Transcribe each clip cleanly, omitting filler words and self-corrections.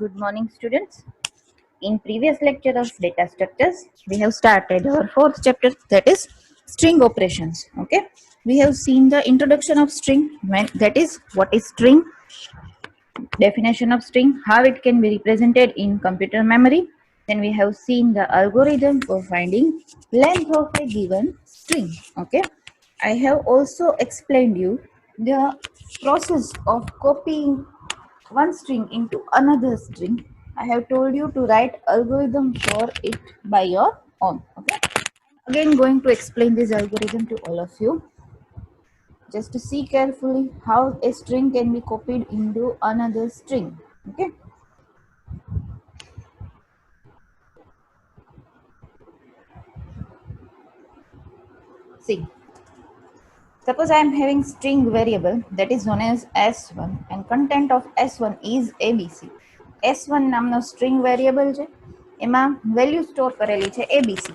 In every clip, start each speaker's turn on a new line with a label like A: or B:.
A: Good morning, students. In previous lecture of data structures, we have started our fourth chapter, that is string operations. Okay, we have seen the introduction of string, that is what is string, definition of string, how it can be represented in computer memory. Then we have seen the algorithm for finding length of a given string. Okay, I have also explained you the process of copying one string into another string. I have told you to write algorithm for it by your own. Okay, again going to explain this algorithm to all of you. Just to see carefully how a string can be copied into another string. Okay, see, suppose I am having string variable that is known as s1 and content of s1 is abc. s1 નામનો string variable છે, એમાં value store કરેલી છે abc.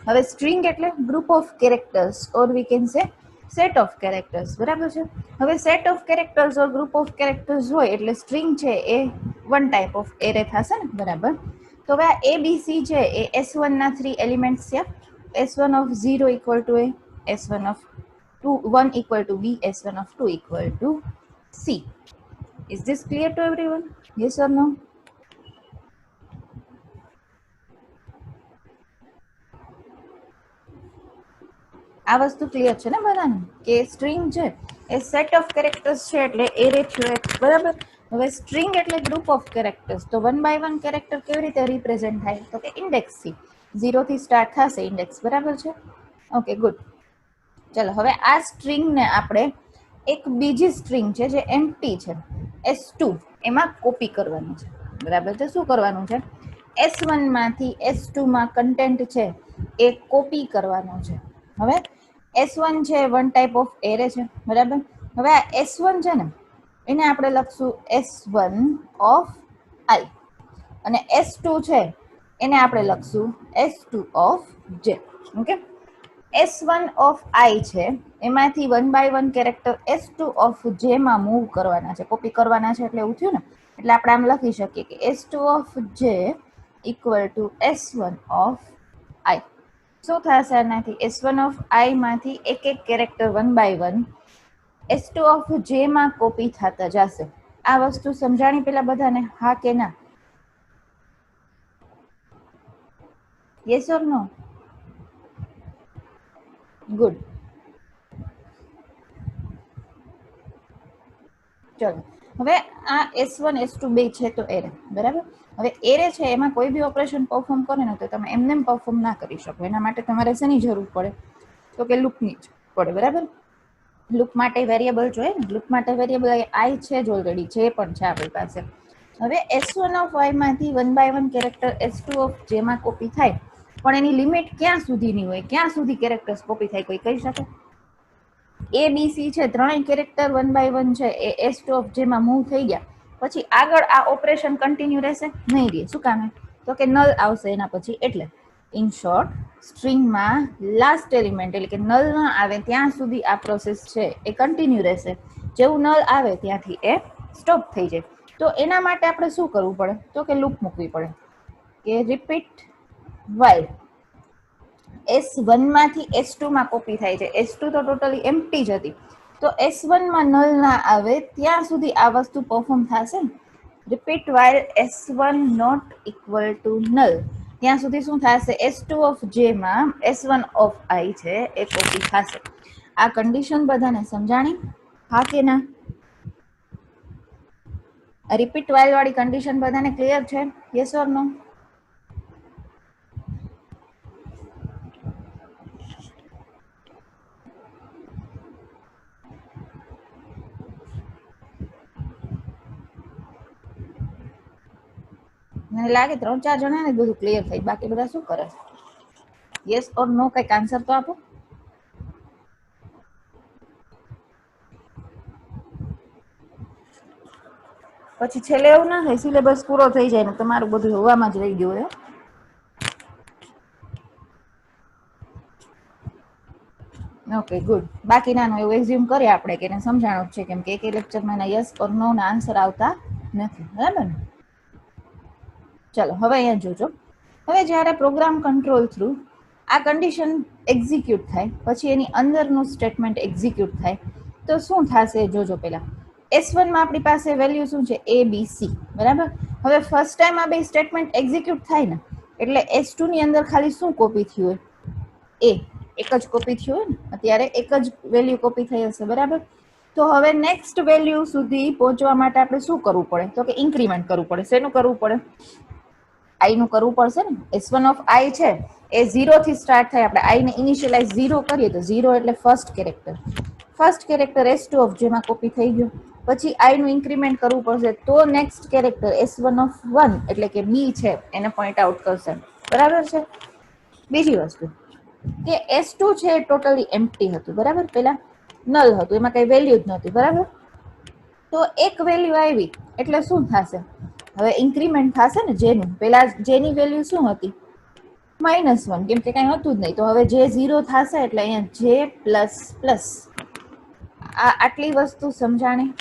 A: હવે string એટલે group of characters or we can say set of characters, બરાબર છે. હવે set of characters or group of characters હોય એટલે string છે એ one type of array થશે ને, બરાબર. તો હવે આ abc છે એ s1 ના 3 એલિમેન્ટ્સ છે. s1 of 0 equal to a, s1 of 2 1 equal to b, s1 of 2 equal to c. Is this clear to everyone? Yes or no? આ વસ્તુ ક્લિયર છે ને બધાને કે સ્ટ્રિંગ છે એ સેટ ઓફ કેરેક્ટર્સ છે એટલે એરે છે, બરાબર. હવે સ્ટ્રિંગ એટલે ગ્રુપ ઓફ કેરેક્ટર્સ, તો વન બાય વન કેરેક્ટર કેવી રીતે રિપ્રેઝેન્ટ થાય તો કે ઇન્ડેક્સ થી, 0 થી સ્ટાર્ટ થશે ઇન્ડેક્સ, બરાબર છે. Okay good. ચલો હવે આ સ્ટ્રિંગને આપણે એક બીજી સ્ટ્રિંગ છે જે એમ્પ્ટી છે s2 એમાં કોપી કરવાનું છે, બરાબર છે. શું કરવાનું છે? s1 માંથી s2 માં કન્ટેન્ટ છે એ કોપી કરવાનો છે. હવે s1 છે વન ટાઈપ ઓફ એરે છે, બરાબર. હવે આ s1 છે ને એને આપણે લખશું s1 ઓફ i અને s2 છે એને આપણે લખશું s2 of j. Okay, s1 of i છે એમાંથી one by one character s2 of j માં મૂવ કરવાના છે, કોપી કરવાના છે, એટલે એવું થયું ને. એટલે આપણે આમ લખી શકીએ કે s2 of j equal to s1 of i. શું થશે આનાથી? s1 ઓફ i માંથી એક એક character one by one s2 of j માં કોપી થતા જશે. આ વસ્તુ સમજાણી પેલા બધાને? હા કે ના? Yes or no? ગુડ. ચલો હવે આ s1 s2 બે છે તો એરે, બરાબર. હવે એરે છે એમાં કોઈ બી ઓપરેશન પરફોર્મ કરે ને તો તમે એમને પરફોર્મ ના કરી શકો. એના માટે તમારે શેની જરૂર પડે તો કે લૂપની જ પડે, બરાબર. લૂપ માટે વેરિયેબલ જોઈએ ને, લૂપ માટે વેરિયેબલ i છે જ ઓલરેડી, જે પણ છે આપણી પાસે. હવે s1 ઓફ y માંથી one by one character s2 of j માં કોપી થાય, પણ એની લિમિટ ક્યાં સુધીની હોય? ક્યાં સુધી કેરેક્ટર્સ કોપી થાય કોઈ કહી શકે? એ બી સી છે ત્રણેય કેરેક્ટર વન બાય વન છે એ s2 ઓફ j માં મૂવ થઈ ગયા પછી આગળ આ ઓપરેશન કન્ટિન્યુ રહેશે નહીં રહે. શું કામે? તો કે નલ આવશે એના પછી. એટલે ઇન શોર્ટ સ્ટ્રિંગમાં લાસ્ટ એલિમેન્ટ એટલે કે નલ ન આવે ત્યાં સુધી આ પ્રોસેસ છે એ કન્ટિન્યુ રહેશે. જેવું નલ આવે ત્યાંથી એ સ્ટોપ થઈ જાય. તો એના માટે આપણે શું કરવું પડે તો કે લૂપ મૂકવી પડે કે રિપીટ વાઇલ s1 માંથી s2 માં કોપી થાય છે. s2 તો ટોટલી એમ્પ્ટી જ હતી, તો s1 માં નલ ના આવે ત્યાં સુધી આ વસ્તુ પરફોર્મ થશે ને. Repeat while s1 not equal to null, ત્યાં સુધી શું થશે? s2 ઓફ j માં s1 ઓફ i છે એ કોપી થશે. આ કન્ડિશન બધાને સમજાણી? હા કે ના? રિપીટ વાઇલ વાળી કન્ડિશન બધાને ક્લિયર છે? યસ ઓર નો? મને લાગે 3-4 જણાને બધું ક્લિયર થઈ, બાકી બધા શું કરે? યસ ઓર નો કઈક આન્સર તો આપો. પછી છેલ્લે એવું ના થાય સિલેબસ પૂરો થઈ જાય ને તમારું બધું હવામાં જ રહી ગયું હોય. Okay good. બાકી નાનું એવું એક્ઝ્યુમ કરીએ આપણે કે એને સમજાણું છે, કેમ કે એક લેક્ચરમાં એના યસ ઓર નો ના આન્સર આવતા નથી, બરાબર ને? ચલો હવે અહીંયા જોજો. હવે જ્યારે પ્રોગ્રામ કંટ્રોલ થ્રુ આ કન્ડિશન એક્ઝિક્યુટ થાય પછી એની અંદરનું સ્ટેટમેન્ટ એક્ઝિક્યુટ થાય તો શું થશે જોજો. પહેલા S1 માં આપણી પાસે વેલ્યુ શું છે? A B C, બરાબર. હવે ફર્સ્ટ ટાઈમ આ બે સ્ટેટમેન્ટ એક્ઝિક્યુટ થાય ને એટલે S2 ની અંદર ખાલી શું કોપી થયું હોય? A, એક જ કોપી થયું હોય ને, અત્યારે એક જ વેલ્યુ કોપી થઈ હશે, બરાબર. તો હવે નેક્સ્ટ વેલ્યુ સુધી પહોંચવા માટે આપણે શું કરવું પડે? તો કે ઇન્ક્રીમેન્ટ કરવું પડે. શેનું કરવું પડે? આઈ નું કરવું પડશે ને. S1 ઓફ આઈ છે એ 0 થી સ્ટાર્ટ થાય. આપણે આઈ ને ઇનિશિયલાઇઝ 0 કરીએ તો 0 એટલે first character. First character S2 of જેમાં કોપી થઈ ગયો. પછી આઈ નું ઇન્ક્રીમેન્ટ કરવું પડશે તો નેક્સ્ટ કેરેક્ટર S1 ઓફ 1 એટલે કે બી છે એને પોઈન્ટ આઉટ કરશે, બરાબર છે. બીજી વસ્તુ કે S2 છે એ ટોટલી એમ્પ્ટી હતું, બરાબર. પેલા નલ હતું, એમાં કઈ વેલ્યુ જ નહોતી, બરાબર. તો એક વેલ્યુ આવી એટલે શું થશે? હવે ઇન્ક્રીમેન્ટ થશે ને જેનું. પેલા જેની વેલ્યુ શું હતી? -1, કેમ કે કઈ હતું જ નહીં. તો હવે જે 0 થશે એટલે અહીંયા જે પ્લસ પ્લસ. આટલી વસ્તુ સમજાણી?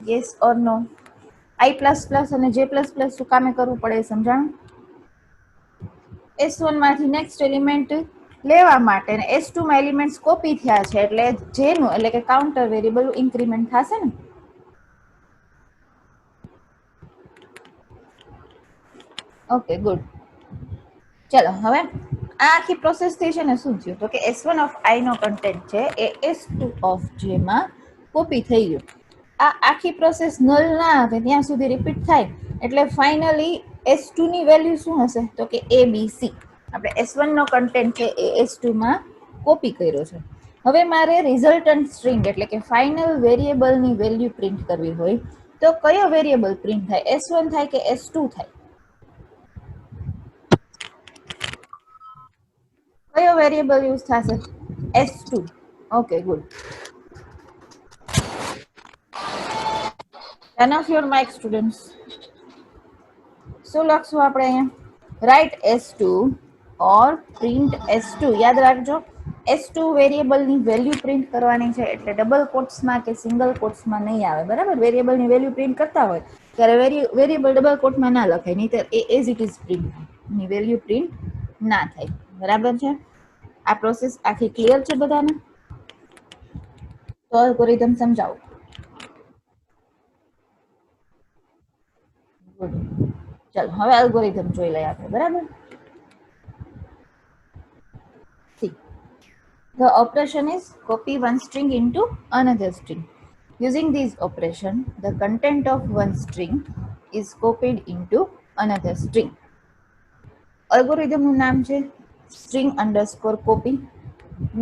A: Yes or no? I plus plus અને જે પ્લસ પ્લસ શું કામે કરવું પડે સમજાણું? S1 માંથી નેક્સ્ટ એલિમેન્ટ લેવા માટે ને S2 માં એલિમેન્ટ્સ કોપી થયા છે એટલે જેનું એટલે કે કાઉન્ટર વેરિયેબલ ઇન્ક્રીમેન્ટ થશે ને. Okay, good. ચલો હવે આ આખી પ્રોસેસ થઈ છે ને શું થયું? તો કે S1 of I no content છે એ S2 ઓફ જે માં કોપી થઈ ગયું. આ આખી પ્રોસેસ નલ ના આવે ત્યાં સુધી રિપીટ થાય એટલે ફાઇનલી S2 ની વેલ્યુ શું હશે? તો કે ABC. આપણે S1 નો કન્ટેન્ટ છે એ S2 માં કોપી કર્યો છે. હવે મારે રિઝલ્ટન્ટ સ્ટ્રિંગ એટલે કે ફાઇનલ વેરિયેબલની વેલ્યુ પ્રિન્ટ કરવી હોય તો કયો વેરિયેબલ પ્રિન્ટ થાય? S1 થાય કે S2 થાય? કયો વેરિયેબલ યુઝ થશે? S2. Okay, good. Turn off your mic, students. શું લખશું આપણે અહીંયા? રાઇટ S2 ઓર પ્રિન્ટ S2. યાદ રાખજો S2 વેરિયેબલની વેલ્યુ પ્રિન્ટ કરવાની છે એટલે ડબલ કોટ્સમાં કે સિંગલ કોટ્સમાં નહીં આવે, બરાબર. વેરિયેબલની વેલ્યુ પ્રિન્ટ કરતા હોય ત્યારે વેરિયેબલ ડબલ કોટમાં ના લખાય, નહીંતર એ એઝ ઇટ ઇઝ પ્રિન્ટ થાય, એની વેલ્યુ પ્રિન્ટ ના થાય, બરાબર છે. આ પ્રોસેસ આખી ક્લિયર છે બધાને? તો અલ્ગોરિધમ સમજાવો. ગુડ. ચલો હવે અલ્ગોરિધમ જોઈ લઈએ આપણે, બરાબર. See, the operation is copy one string into another string. Using this operation, the content of one string is copied into another string. અલ્ગોરિધમનું નામ છે string underscore copy.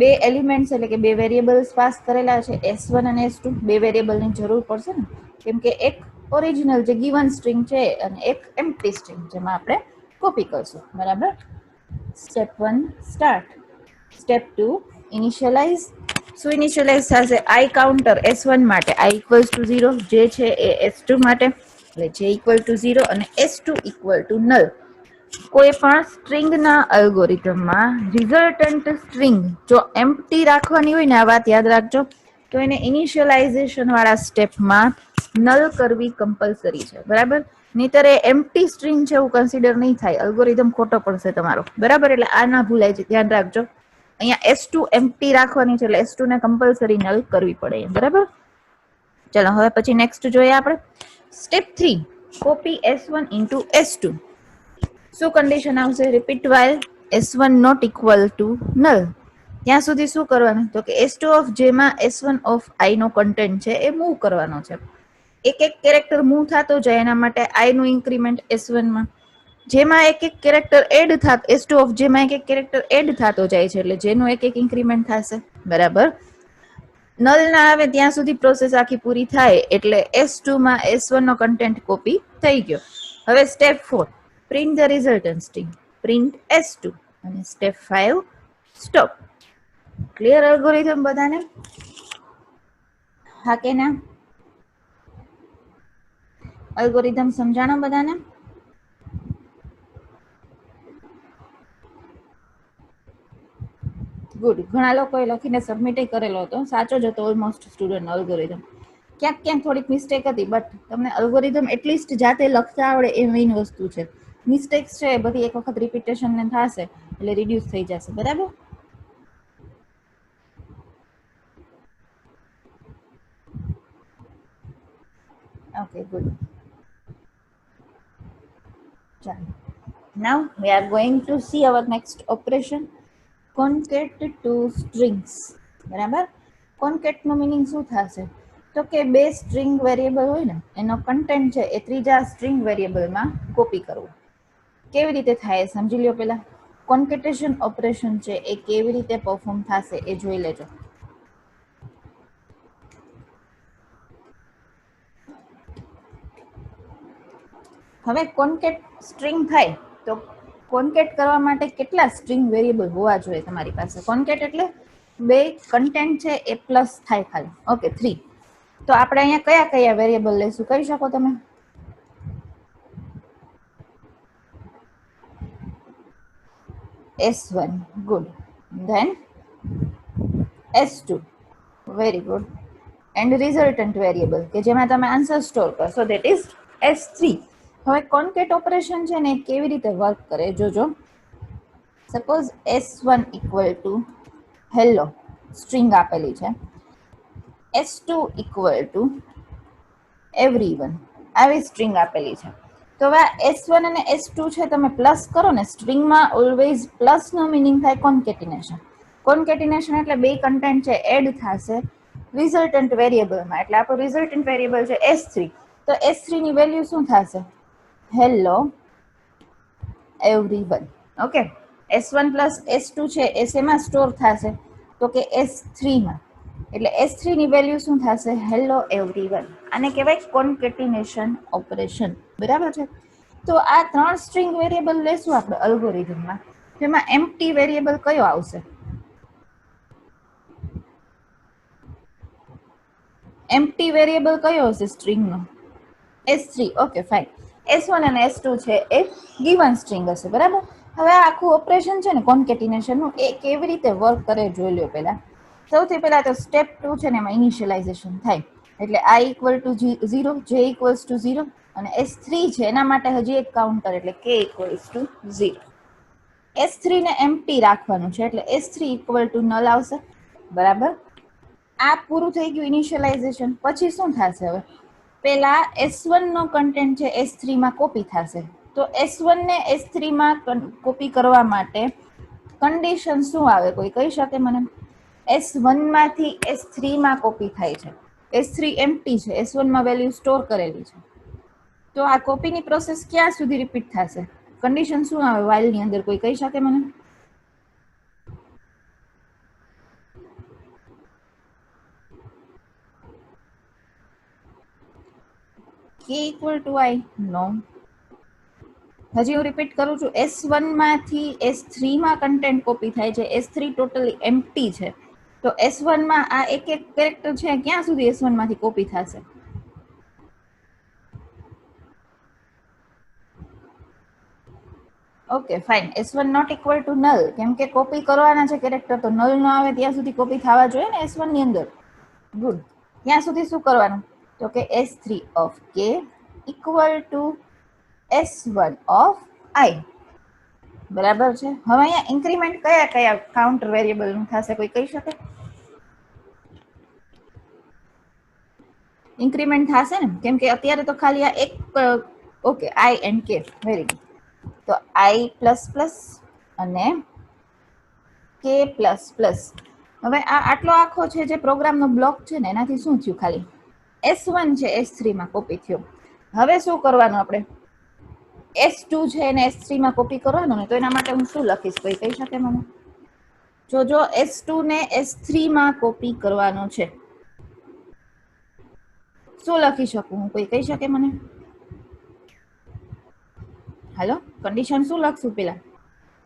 A: બે એલિમેન્ટ્સ એટલે કે બે વેરિયેબલ્સ પાસ કરેલા છે S1 અને S2. બે વેરિયેબલની જરૂર પડશે ને, કેમ કે એક ઓરિજિનલ જે ગિવન સ્ટ્રિંગ છે અને એક એમ્પ્ટી સ્ટ્રિંગ જેમાં આપણે કોપી કરશું, બરાબર. Step 1 start. Step 2 initialize. શું ઇનિશિયલાઇઝ થશે? આઈ કાઉન્ટર S1 માટે i ઇક્વલ્સ ટુ 0, જે છે એ S2 માટે એટલે j ઇક્વલ ટુ 0 અને S2 ઇક્વલ ટુ નલ. કોઈ પણ સ્ટ્રિંગના અલ્ગોરિધમમાં રિઝલ્ટન્ટ સ્ટ્રિંગ જો એમ્પ્ટી રાખવાની હોય ને, આ વાત યાદ રાખજો, તો એને ઇનિશિયલાઇઝેશન વાળા સ્ટેપમાં નલ કરવી કમ્પલસરી છે, બરાબર. નહીતર એ એમ્પ્ટી સ્ટ્રિંગ છે એવું કન્સિડર નહીં થાય, અલ્ગોરિધમ ખોટો પડશે તમારો, બરાબર. એટલે આ ના ભૂલાય છે, ધ્યાન રાખજો. અહીંયા S2 એમ્પ્ટી રાખવાની છે એટલે S2 ને કમ્પલસરી નલ કરવી પડે, બરાબર. ચલો હવે પછી નેક્સ્ટ જોઈએ આપણે. Step 3 copy S1 into S2. શું કન્ડિશન આવશે? Repeat while S1 not equal to null. ત્યાં સુધી શું કરવાનું? તો કે S2 ઓફ જેમાં S1 of I no content છે એ મૂવ કરવાનો છે. એક એક કેરેક્ટર મૂવ થતો જાય એના માટે આઈ નું ઇન્ક્રીમેન્ટ S1 માં. જેમાં એક એક કેરેક્ટર એડ થાત S2 ઓફ જેમાં એક એક કેરેક્ટર એડ થતો જાય છે એટલે જેનું એક એક ઇન્ક્રીમેન્ટ થશે, બરાબર. નલ ના આવે ત્યાં સુધી પ્રોસેસ આખી પૂરી થાય એટલે S2 માં S1 નો કન્ટેન્ટ કોપી થઈ ગયો. હવે step 4 print the resultant string. Print S2 અને સ્ટેપ 5 સ્ટોપ. ક્લિયર અલ્ગોરિધમ બધાને? હા કે ના? અલ્ગોરિધમ સમજાણો બધાને? ગુડ. ઘણા લોકોએ લખીને સબમિટ કરેલો હતો, સાચો જ હતો ઓલમોસ્ટ સ્ટુડન્ટ અલ્ગોરિધમ. ક્યાંક ક્યાંક થોડીક મિસ્ટેક હતી બટ તમને અલ્ગોરિધમ એટલીસ્ટ જાતે લખતા આવડે એ મેઇન વસ્તુ છે. મિસ્ટેક્સ છે એ બધી એક વખત રિપીટેશન ને થશે એટલે રિડ્યુસ થઈ જશે. બરાબર? Okay, good. Now we are going to see our next operation, concat to strings. બરાબર? કોન્કેટ નો મીનિંગ શું થશે? તો કે બે સ્ટ્રિંગ વેરિયેબલ હોય ને એનો કન્ટેન્ટ છે એ ત્રીજા સ્ટ્રિંગ વેરિયેબલમાં કોપી કરવું. કેવી રીતે થાય સમજી લ્યો. પેલા કોન્કેટેશન ઓપરેશન છે એ કેવી રીતે પરફોર્મ થશે એ જોઈ લેજો. હવે કોન્કેટ સ્ટ્રિંગ થાય તો કોન્કેટ કરવા માટે કેટલા સ્ટ્રિંગ વેરિયેબલ હોવા જોઈએ તમારી પાસે? કોન્કેટ એટલે બે કન્ટેન્ટ છે એ પ્લસ થાય ખાલી. ઓકે, 3. તો આપણે અહીંયા કયા કયા વેરિયેબલ લઈશું કહી શકો તમે? S1, good. Then S2, very good. And resultant variable કે જેમાં તમે આન્સર સ્ટોર કરશો, that is S3. હવે કોન્કેટ ઓપરેશન છે ને કેવી રીતે વર્ક કરે જોજો. Suppose S1 equal to hello string આપેલી છે, S2 ઇક્વલ ટુ એવરીવન આવી સ્ટ્રિંગ આપેલી છે. તો હવે S1 અને S2 છે તમે પ્લસ કરો ને, સ્ટ્રિંગમાં ઓલવેઝ પ્લસ નો મિનિંગ થાય કોન્કેટિનેશન. કોન્કેટિનેશન એટલે બે કન્ટેન્ટ છે એડ થશે રિઝલ્ટન્ટ વેરિયેબલમાં. એટલે આપણું રિઝલ્ટન્ટ વેરિયેબલ છે S3. તો S3 ની વેલ્યુ શું થશે? Hello everyone. Okay, S1 plus S2 છે એ શેમાં સ્ટોર થશે? તો કે S3 માં. એટલે S3 ની વેલ્યુ શું થશે? Hello everyone. આને કહેવાય કોન્કેટિનેશન ઓપરેશન. બરાબર છે? તો આ 3 સ્ટ્રિંગ વેરિયેબલ લેશું આપણે અલ્ગોરિધમમાં. તેમાં એમ્પ્ટી વેરિયેબલ કયો આવશે? એમ્પ્ટી વેરિયેબલ કયો હશે સ્ટ્રિંગનો? S3. Okay, fine. S1 અને S2 છે એ ગિવન સ્ટ્રિંગ હશે. બરાબર? હવે આ આખું ઓપરેશન છે ને કોન્કેટિનેશનનું એ કેવી રીતે વર્ક કરે જોઈ લો. પહેલા સૌથી પહેલા તો સ્ટેપ 2 છે ને એમાં ઇનિશિયલાઇઝેશન થાય. એટલે I equal to 0, J equals to 0 અને S3 છે એના માટે હજી એક કાઉન્ટર એટલે K ઇક્વલ્સ ટુ 0. S3 ને એમ્પ્ટી રાખવાનું છે એટલે S3 ઇક્વલ ટુ નલ આવશે. બરાબર? આ પૂરું થઈ ગયું ઇનિશિયલાઇઝેશન. પછી શું થશે? હવે પેલા S1 નો કન્ટેન્ટ છે S3 માં કોપી થશે. તો S1 ને S3 માં કોપી કરવા માટે કન્ડિશન શું આવે કોઈ કહી શકે મને? S1 માંથી S3 માં કોપી થાય છે. S3 એમ્પ્ટી છે, S1 માં વેલ્યુ સ્ટોર કરેલી છે. તો આ કોપીની પ્રોસેસ ક્યાં સુધી રિપીટ થશે? કન્ડિશન શું આવે while ની અંદર કોઈ કહી શકે મને? K equal to I? No. હજી હું રિપીટ કરું છું, S1 માંથી S3 માં કન્ટેન્ટ કોપી થાય છે. S3 ટોટલી એમ્પ્ટી છે. તો S1 માં આ એક એક કેરેક્ટર છે ક્યાં સુધી S1 માંથી કોપી થશે? Okay, fine. S1 not equal to null. કેમ કે કોપી કરવાના છે કેરેક્ટર, તો નલ ન આવે ત્યાં સુધી કોપી થવા જોઈએ ને S1 ની અંદર. ગુડ. ત્યાં સુધી શું કરવાનું? તો કે S3 of K equal two S1 of I. બરાબર છે? હવે અહીંયા ઇન્ક્રીમેન્ટ કયા કયા કાઉન્ટર વેરિયેબલ નું થશે કોઈ કહી શકે? ઇન્ક્રીમેન્ટ થશે ને, કેમ કે અત્યારે તો ખાલી આ એક okay I and K. Very good. તો I પ્લસ પ્લસ અને K પ્લસ પ્લસ. હવે આ આટલો આખો છે જે પ્રોગ્રામનો બ્લોક છે ને એનાથી શું થયું? ખાલી S1 છે S3 માં કોપી થયો. હવે શું કરવાનું આપણે? S2 છે એને S3 માં કોપી કરવાનું ને, તો એના માટે હું શું લખીશ કોઈ કહી શકે મને? જો S2 ને S3 માં કોપી કરવાનો છે, શું લખી શકું હું કોઈ કહી શકે મને? હાલો, કન્ડિશન શું લખશું? પેલા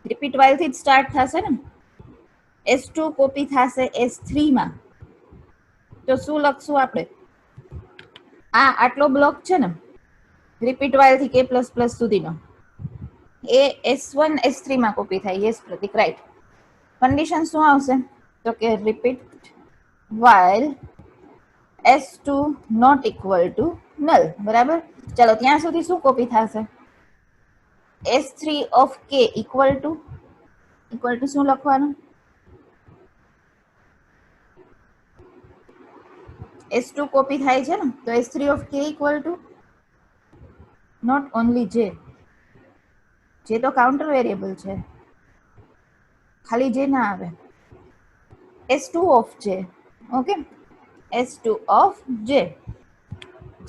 A: રિપીટ વાઇલ થી જ સ્ટાર્ટ થશે ને. S2 કોપી થશે S3 માં, તો શું લખશું આપણે? આ આટલો બ્લોક છે ને રિપીટ વાઇલ થી K પ્લસ પ્લસ સુધીનો, એ S1 S3 માં કોપી થાય. યસ પ્રતિક, રાઈટ. કન્ડિશન શું આવશે? તો કે repeat while S2 not equal to null. બરાબર? ચાલો ત્યાં સુધી શું કોપી થશે? S3 of K equal two શું લખવાનું? S2 કોપી થાય છે ને, તો S3 of K equal to not only J. જે તો કાઉન્ટર વેરિયેબલ છે, ખાલી J ના આવે. S2 of J. Okay, S2 of J.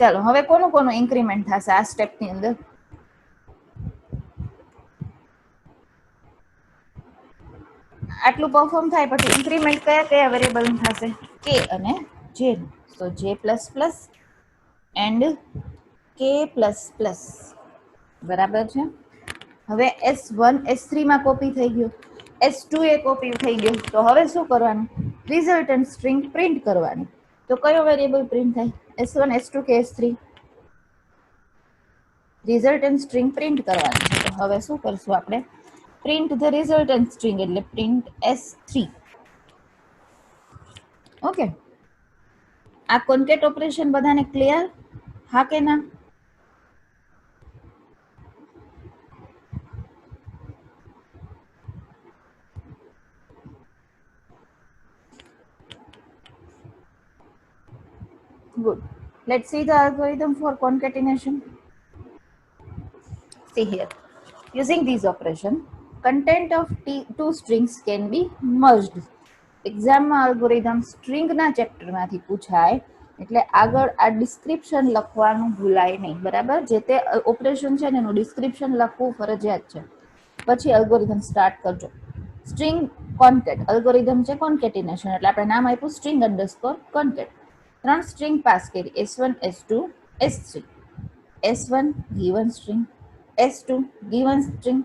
A: ચાલો હવે કોનું ઇન્ક્રીમેન્ટ થશે આ સ્ટેપની અંદર? આટલું પરફોર્મ થાય પછી ઇન્ક્રીમેન્ટ કયા વેરિયેબલ થશે? K અને J. તો J plus plus and K plus plus. બરાબર છે. હવે S1 S3 માં કોપી થઈ ગયું, S2 એ કોપી થઈ ગયું. તો હવે શું કરવાનું? રિઝલ્ટન્ટ સ્ટ્રિંગ પ્રિન્ટ કરવાની. તો કયો વેરિયેબલ પ્રિન્ટ થાય? S1 S2 કે S3? રિઝલ્ટન્ટ સ્ટ્રિંગ પ્રિન્ટ કરવાની છે. તો હવે શું કરશું આપણે? પ્રિન્ટ ધ રિઝલ્ટન્ટ સ્ટ્રિંગ, એટલે પ્રિન્ટ S3. ઓકે, આ કોન્કેટ ઓપરેશન બધાને ક્લિયર? હા કે ના? Good. Let's see the algorithm for concatenation. See here. Using these operation, content of two strings can be merged. એક્ઝામમાં અલ્ગોરિધમ સ્ટ્રિંગના ચેપ્ટરમાંથી પૂછાય એટલે આગળ આ ડિસ્ક્રિપ્શન લખવાનું ભૂલાય નહીં. બરાબર, જે તે ઓપરેશન છે ને એનું ડિસ્ક્રિપ્શન લખવું ફરજિયાત છે. પછી અલ્ગોરિધમ સ્ટાર્ટ કરજો. સ્ટ્રિંગ કોન્કેટ અલ્ગોરિધમ છે કોન્કેટિનેશન, એટલે આપણે નામ આપ્યું સ્ટ્રિંગ અંડરસ્કોર કોન્કેટ. 3 સ્ટ્રિંગ પાસ કરી, S1 S2 S3. S1 given string, S2 given string,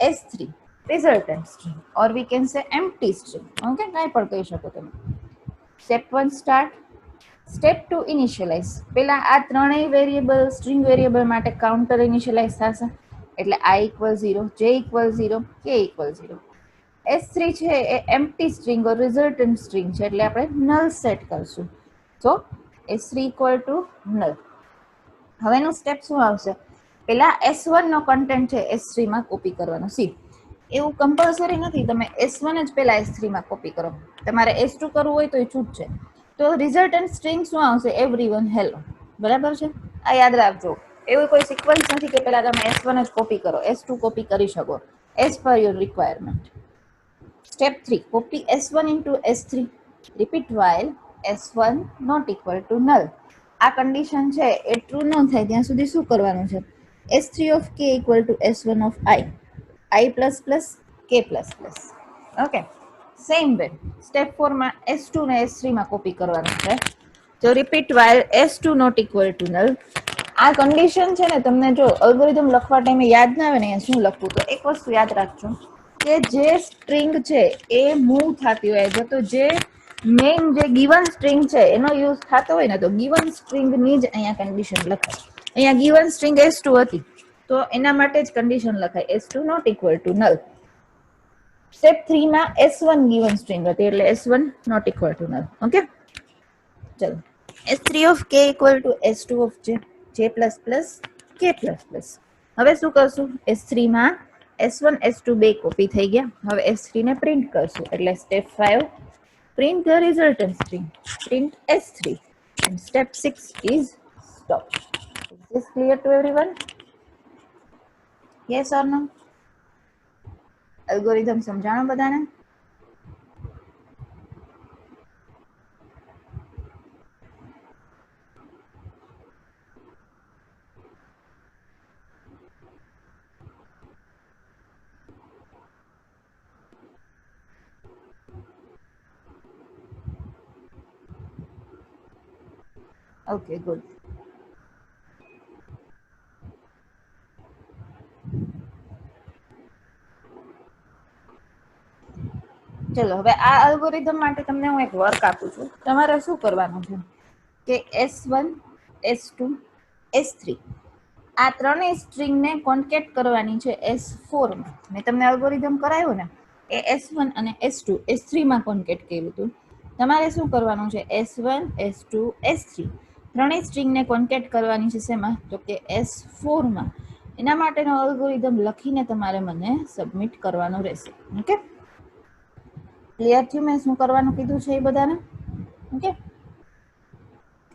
A: S3 resultant string, or we can say empty string. Okay, કાંઈ પણ કહી શકો તમે. Step 1 start. Step 2 initialize. પહેલા આ ત્રણેય વેરિયેબલ સ્ટ્રિંગ વેરિયેબલ માટે કાઉન્ટર ઇનિશિયલાઇઝ થશે, એટલે I equal 0, J equal 0, K equal 0. S3 છે એ empty string or resultant string છે, એટલે આપણે null સેટ કરશું. So S3 equal to null. હવેનું સ્ટેપ શું આવશે? પેલા S1 નો કન્ટેન્ટ છે S3 માં કોપી કરવાનો. સી, એવું કમ્પલસરી નથી તમે S1 જ પેલા S3 માં કોપી કરો, તમારે S2 કરવું હોય તો એ છૂટ છે. તો રિઝલ્ટન્ટ સ્ટ્રિંગ શું આવશે? Everyone hello. બરાબર છે, આ યાદ રાખજો. એવું કોઈ સિક્વન્સ નથી કે પેલા તમે S1 જ કોપી કરો, S2 કોપી કરી શકો, as per your requirement. Step 3, copy S1 into S3. Repeat while S1 not equal to null. આ કન્ડિશન છે એ ટ્રુ ન થાય ત્યાં સુધી શું કરવાનું છે? S3 of K equal to S1 of I plus plus K plus plus. Okay, same way step 4 માં S2 ને S3 માં કોપી કરવાનું છે. તો repeat while S2 not equal to null. આ કન્ડિશન છે ને તમને જો અલ્ગોરિધમ લખવા ટાઈમે યાદ ના આવે ને શું લખવું, તો એક વસ્તુ યાદ રાખજો કે જે સ્ટ્રિંગ છે એ મૂવ થતી હોય છે, તો જે મેઇન જે ગિવન સ્ટ્રિંગ છે એનો યુઝ થતો હોય ને, તો ગિવન સ્ટ્રિંગની જ અહીંયા કન્ડિશન લખાય. અહીંયા ગિવન સ્ટ્રિંગ S2 હતી તો એના માટે જ કન્ડિશન લખાય S2 not equal to null. Step 3 માં S1 ગિવન સ્ટ્રિંગ હતી એટલે S1 not equal to null. Okay, ચલો. S3 of K equal to S2 of J, J plus plus K plus plus. હવે શું કરશું? S3 માં S1 S2 બે copy થઈ ગયા. હવે S3 ને પ્રિન્ટ કરશું, એટલે step 5 print the resultant string, print S3, and step 6 is stop. Is this clear to everyone? Yes or no? Algorithm સમજાણો બધાને? Okay, good. ચલો હવે આ અલ્ગોરિધમ માટે તમને હું એક વર્ક આપું છું. તમારે શું કરવાનું છે કે S1 S2 S3 આ ત્રણેય સ્ટ્રિંગને કોન્કેટ કરવાની છે S4 માં. મેં તમને અલ્ગોરિધમ કરાવ્યું ને એ S1 અને S2 S3 માં કોન્કેટ કર્યું હતું. તમારે શું કરવાનું છે? S1 S2 S3 ત્રણેય સ્ટ્રિંગને કોન્કેટ કરવાની છે શેમાં? તો કે S4 માં. એના માટેનો અલ્ગોરિધમ લખીને તમારે મને સબમિટ કરવાનો રહેશે. ઓકે, ક્લિયર થયું મેં શું કરવાનું કીધું છે એ બધાને? ઓકે,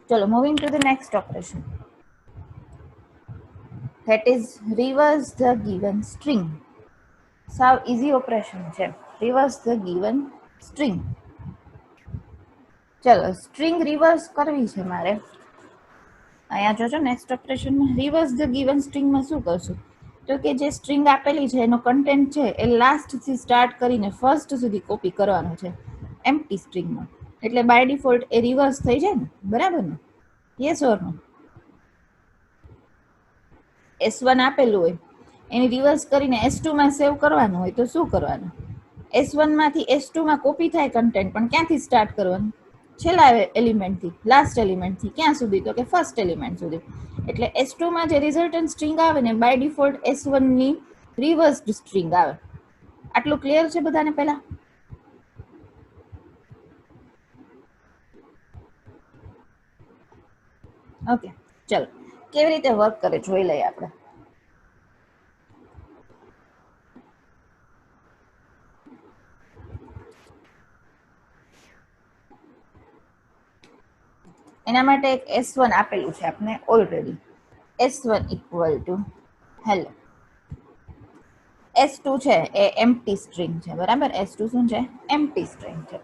A: ચલો moving to the next operation, that is reverse the given string. સાવ ઇઝી ઓપરેશન છે, reverse the given string. ચલો સ્ટ્રિંગ રિવર્સ કરવી છે મારે. અહીંયા જોજો નેક્સ્ટ ઓપરેશનમાં રિવર્સ ધ ગિવન સ્ટ્રિંગમાં શું કરશું તો કે જે સ્ટ્રિંગ આપેલી છે એનો કન્ટેન્ટ છે એ લાસ્ટથી સ્ટાર્ટ કરીને ફર્સ્ટ સુધી કોપી કરવાનો છે એમ્પ્ટી સ્ટ્રિંગમાં. એટલે બાય ડિફોલ્ટ એ રિવર્સ થઈ જાય ને, બરાબર ને? Yes or no? S1 આપેલું હોય એની રિવર્સ કરીને S2 માં સેવ કરવાનું હોય તો શું કરવાનું? S1 માંથી S2 માં કોપી થાય કન્ટેન્ટ, પણ ક્યાંથી સ્ટાર્ટ કરવાનું? છેલ્લા એલિમેન્ટથી, લાસ્ટ એલિમેન્ટથી. ક્યાં સુધી? તો કે ફર્સ્ટ એલિમેન્ટ સુધી. એટલે S2 માં જે રિઝલ્ટન્ટ સ્ટ્રિંગ આવે ને બાય ડિફોલ્ટ S1 ની રિવર્સ્ડ સ્ટ્રિંગ આવે. આટલું ક્લિયર છે બધાને? પહેલા ઓકે, ચલો કેવી રીતે વર્ક કરે જોઈ લઈએ આપણે. એના માટે એક S1 આપેલું છે આપણે already. S1 equal to hello. S2 છે એ એમ્પ્ટી સ્ટ્રિંગ છે, બરાબર? S2 શું છે? એમ્પ્ટી સ્ટ્રિંગ છે.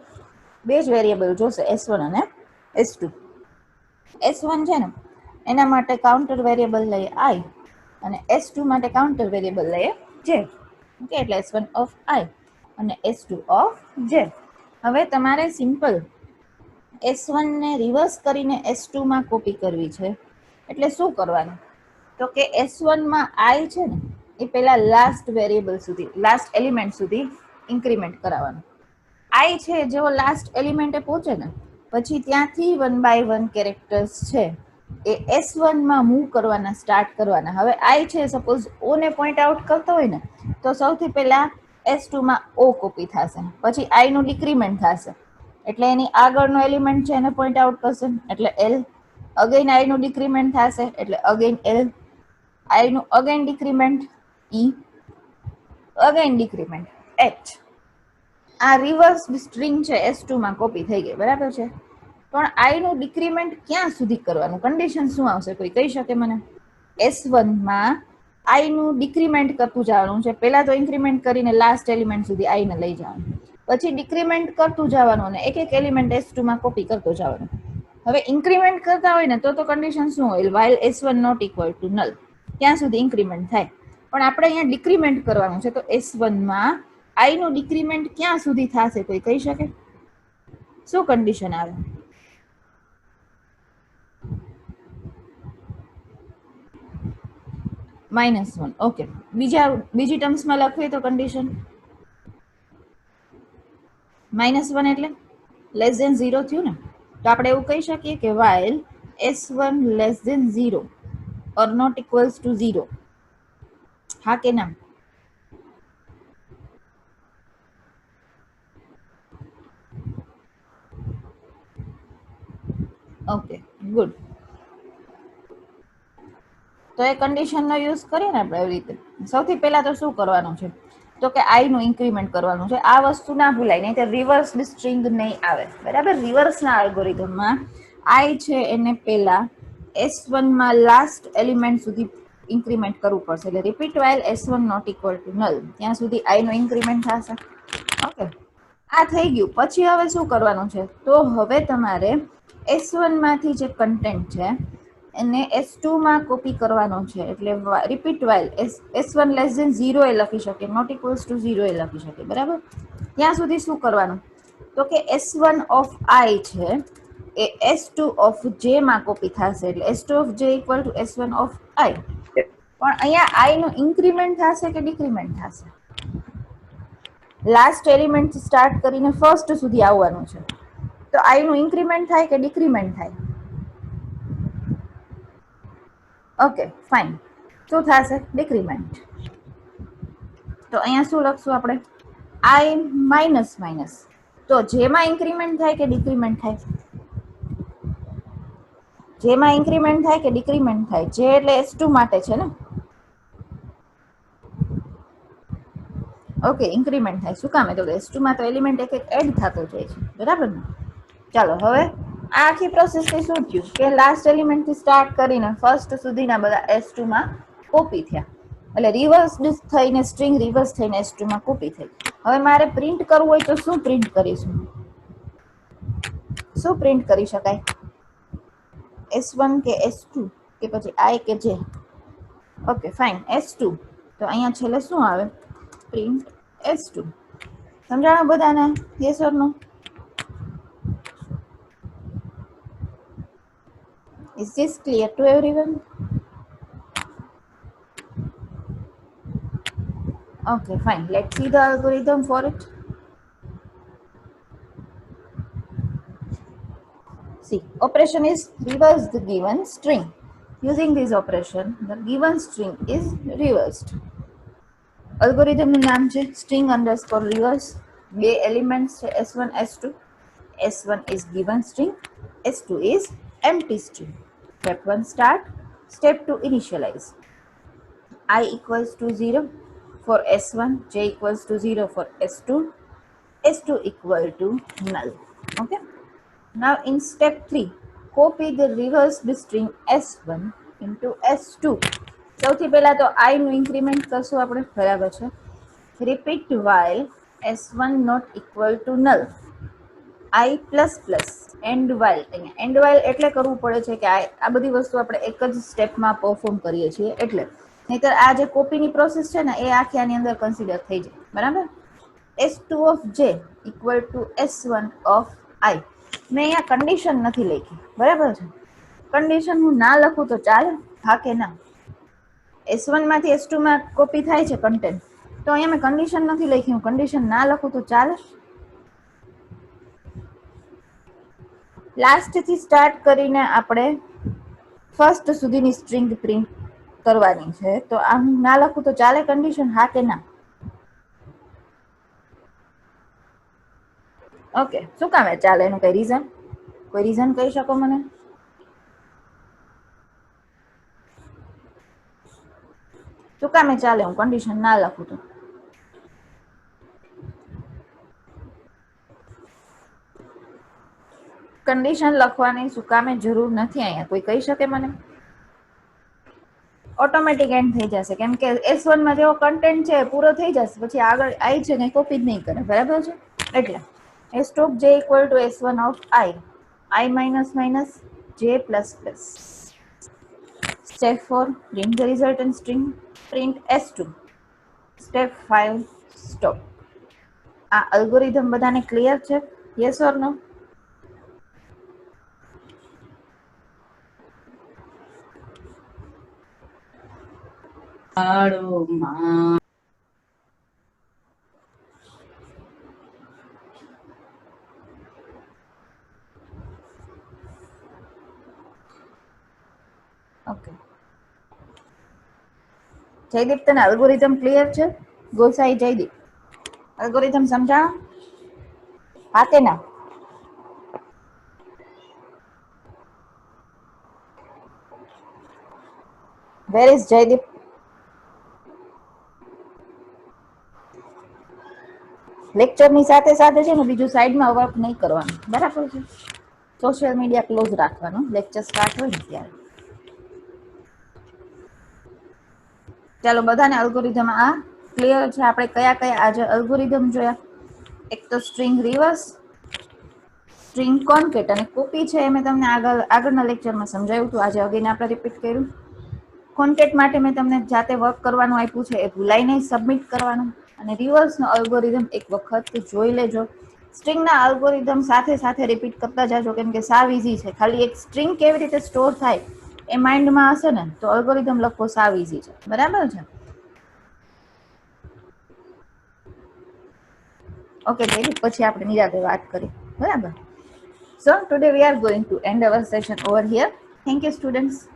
A: બે જ વેરિયેબલ જોશે, S1 અને S2. S1 છે ને એના માટે કાઉન્ટર વેરિયેબલ લઈએ I અને S2 માટે કાઉન્ટર વેરિયેબલ લઈએ J. ઓકે, એટલે S1 ઓફ I અને S2 ઓફ J. હવે તમારે સિમ્પલ S1 ને રિવર્સ કરીને S2 માં કોપી કરવી છે. એટલે શું કરવાનું તો કે S1 માં I છે ને એ પહેલા લાસ્ટ વેરિયેબલ સુધી, લાસ્ટ એલિમેન્ટ સુધી ઇન્ક્રીમેન્ટ કરાવવાનું. I છે જેવો લાસ્ટ એલિમેન્ટે પહોંચે ને પછી ત્યાંથી 1 by 1 કેરેક્ટર્સ છે એ S1 માં મૂવ કરવાના, સ્ટાર્ટ કરવાના. હવે I છે સપોઝ O ને પોઈન્ટ આઉટ કરતો હોય ને તો સૌથી પહેલા S2 માં O કોપી થશે, પછી I નું ડિક્રીમેન્ટ થશે એટલે એની આગળનો એલિમેન્ટ છે એને પોઈન્ટ આઉટ કરશે એટલે L. અગેન I નું ડિક્રીમેન્ટ થશે એટલે અગેન L. I નું again decrement E, again decrement H. આ રિવર્સ સ્ટ્રિંગ છે S2 માં કોપી થઈ ગઈ, બરાબર છે? પણ I નું ડિક્રીમેન્ટ ક્યાં સુધી કરવાનું? કન્ડિશન શું આવશે? કોઈ કહી શકે મને? S1 માં I નું ડિક્રીમેન્ટ કરતું જવાનું છે. પહેલા તો ઇન્ક્રીમેન્ટ કરીને લાસ્ટ એલિમેન્ટ સુધી I ને લઈ જવાનું, પછી ડિક્રીમેન્ટ કરતું જવાનું અને એક એક એલિમેન્ટ S2 માં કોપી કરતો જવાનું. હવે ઇન્ક્રીમેન્ટ કરતા હોય ને તો કન્ડિશન શું હોય? while S1 not equal to null, ત્યાં સુધી ઇન્ક્રીમેન્ટ થાય. પણ આપણે અહીંયા ડિક્રીમેન્ટ કરવાનું છે તો S1 માં I નું ડિક્રીમેન્ટ ક્યાં સુધી થશે? કોઈ કહી શકે? શું કન્ડિશન આવે? -1. ઓકે, બીજી ટર્મ્સમાં લખીએ તો કન્ડિશન -1 એટલે લેસ ધેન 0 થયું ને. તો આપણે એવું કહી શકીએ કે while S1 less than 0 or not equals to 0. હા કે ના? Okay, good. તો એ કન્ડિશનનો યુઝ કરીએ ને આપણે એવી રીતે. સૌથી પહેલા તો શું કરવાનું છે તો કે I નું ઇન્ક્રીમેન્ટ કરવાનું છે. આ વસ્તુ ના ભૂલાય, નહીં તો રિવર્સ સ્ટ્રિંગ નહીં આવે, બરાબર? રિવર્સના અલ્ગોરિધમમાં I છે એને પહેલા S1 માં લાસ્ટ એલિમેન્ટ સુધી ઇન્ક્રીમેન્ટ કરવું પડશે. એટલે repeat while S1 not equal to null, ત્યાં સુધી I નું ઇન્ક્રીમેન્ટ થશે. ઓકે, આ થઈ ગયું. પછી હવે શું કરવાનું છે તો હવે તમારે S1 માંથી જે કન્ટેન્ટ છે એને S2 માં કોપી કરવાનો છે. એટલે repeat while S1 less than 0 એ લખી શકે, નોટ ઇક્વલ્સ ટુ 0 એ લખી શકે, બરાબર? ત્યાં સુધી શું કરવાનું તો કે S1 ઓફ I છે એ S2 ઓફ J માં કોપી થશે. એટલે S2 of J equal to S1 of I. પણ અહીંયા I નું ઇન્ક્રીમેન્ટ થશે કે ડિક્રીમેન્ટ થશે? લાસ્ટ એલિમેન્ટ સ્ટાર્ટ કરીને ફર્સ્ટ સુધી આવવાનું છે તો I નું ઇન્ક્રીમેન્ટ થાય કે ડિક્રીમેન્ટ થાય? Okay, fine. શું થશે? ડિક્રીમેન્ટ. તો અહીંયા શું લખશું આપણે? I minus minus. તો જેમાં ઇન્ક્રીમેન્ટ થાય કે ડિક્રીમેન્ટ થાય? જેમાં ઇન્ક્રીમેન્ટ થાય કે ડિક્રીમેન્ટ થાય? જે એટલે S2 માટે છે ને. ઓકે ઇન્ક્રીમેન્ટ થાય. શું કામ? તો S2 માં તો એલિમેન્ટ એક એક એડ થતો જાય છે, બરાબર ને? ચાલો હવે આ આખી પ્રોસેસથી શું થયું કે લાસ્ટ એલિમેન્ટથી સ્ટાર્ટ કરીને ફર્સ્ટ સુધીના બધા S2 માં કોપી થયા. એટલે રિવર્સ થઈને સ્ટ્રિંગ રિવર્સ થઈને S2 માં કોપી થઈ. હવે મારે પ્રિન્ટ કરવું હોય તો શું પ્રિન્ટ કરીશું? શું પ્રિન્ટ કરી શકાય? S1 કે S2 કે પછી I કે J? Okay fine, S2. તો અહીંયા છેલ્લે શું આવે? Print S2. સમજાણું બધાને? Yes or no? Is this clear to everyone? Okay, fine. Let's see the algorithm for it. See, operation is reverse the given string. Using this operation, the given string is reversed. Algorithm નું નામ છે string underscore reverse. બે elements છે S1 S2. S1 is given string, S2 is empty string. Step 1 start, step 2 initialize. I equals to 0 for S1, J equals to 0 for S2, S2 equal to null. Okay. Now in step 3, copy the reversed string S1 into S2. સૌથી પહેલા તો I નું increment કરશું આપણે, બરાબર છે? Repeat while S1 not equal to null. I plus plus and while. અહીંયા and while એટલે કરવું પડે છે કે આ બધી વસ્તુ આપણે એક જ સ્ટેપમાં પરફોર્મ કરીએ છીએ એટલે, નહીતર આ જે કોપીની પ્રોસેસ છે ને એ આખી આની અંદર કન્સિડર થઈ જાય, બરાબર? S2 of J equal to S1 of I. મેં અહીંયા કન્ડિશન નથી લખી, બરાબર છે? કન્ડિશન હું ના લખું તો ચાલે? હા કે ના? S1 માંથી S2 માં કોપી થાય છે કન્ટેન્ટ, તો અહીંયા મેં કન્ડિશન નથી લખી, હું કન્ડિશન ના લખું તો ચાલે? લાસ્ટ થી સ્ટાર્ટ કરીને આપણે ફર્સ્ટ સુધીની સ્ટ્રિંગ પ્રિન્ટ કરવાની છે, તો આ હું ના લખું તો ચાલે કન્ડિશન? હા કે ના? ઓકે, શું કામ ચાલે? એનું કઈ રીઝન? કોઈ રીઝન કહી શકો મને? શું કામે ચાલે હું કન્ડિશન ના લખું તો? કન્ડિશન લખવાની શું કામે જરૂર નથી અહીંયા, કોઈ કહી શકે મને? ઓટોમેટિક એન્ડ થઈ જશે, કેમ કે S1 માં જેવો કન્ટેન્ટ છે પૂરો થઈ જશે, પછી આગળ I છે ને કોપી જ નહીં કરે, બરાબર છે? એટલે S2 of J equal to S1 of I minus minus J plus plus. Step 4, print the resultant string, print S2. Step 5, stop. આ અલ્ગોરિધમ બધાને ક્લિયર છે? Yes or no? Okay, Jaydeep તને અલ્ગોરિધમ ક્લિયર છે? ગોસાઈ જયદીપ, અલ્ગોરિધમ સમજાણો? હા કે ના? Where is Jaydeep? લેક્ચરની સાથે સાથે છે ને બીજું સાઈડમાં વર્ક નહીં કરવાનું, બરાબર છે? સોશિયલ મીડિયા ક્લોઝ રાખવાનું લેક્ચર સ્ટાર્ટ હોય ને ત્યારે. ચાલો બધાને અલ્ગોરિધમ આ ક્લિયર છે? આપણે કયા કયા આજે અલ્ગોરિધમ જોયા? એક તો સ્ટ્રિંગ રિવર્સ, સ્ટ્રિંગ કોન્કેટ અને કોપી છે, એ મેં તમને આગળના લેક્ચરમાં સમજાવ્યું હતું, આજે અગેન આપણે રિપીટ કર્યું. કોન્કેટ માટે મેં તમને જાતે વર્ક કરવાનું આપ્યું છે, એ ભૂલાઈ નહીં સબમિટ કરવાનું. અને રિવર્સનો અલ્ગોરિધમ એક વખત જોઈ લેજો. સ્ટ્રિંગના અલ્ગોરિધમ સાથે સાથે રિપીટ કરતા જાજો, કેમ કે સાવ ઇઝી છે. ખાલી એક સ્ટ્રિંગ કેવી રીતે સ્ટોર થાય એ માઇન્ડમાં હશે ને તો અલ્ગોરિધમ લખવો સાવ ઇઝી છે, બરાબર છે? ઓકે, પછી આપણે નિરાતે વાત કરી, બરાબર? So today we are going to end our session over here. Thank you students.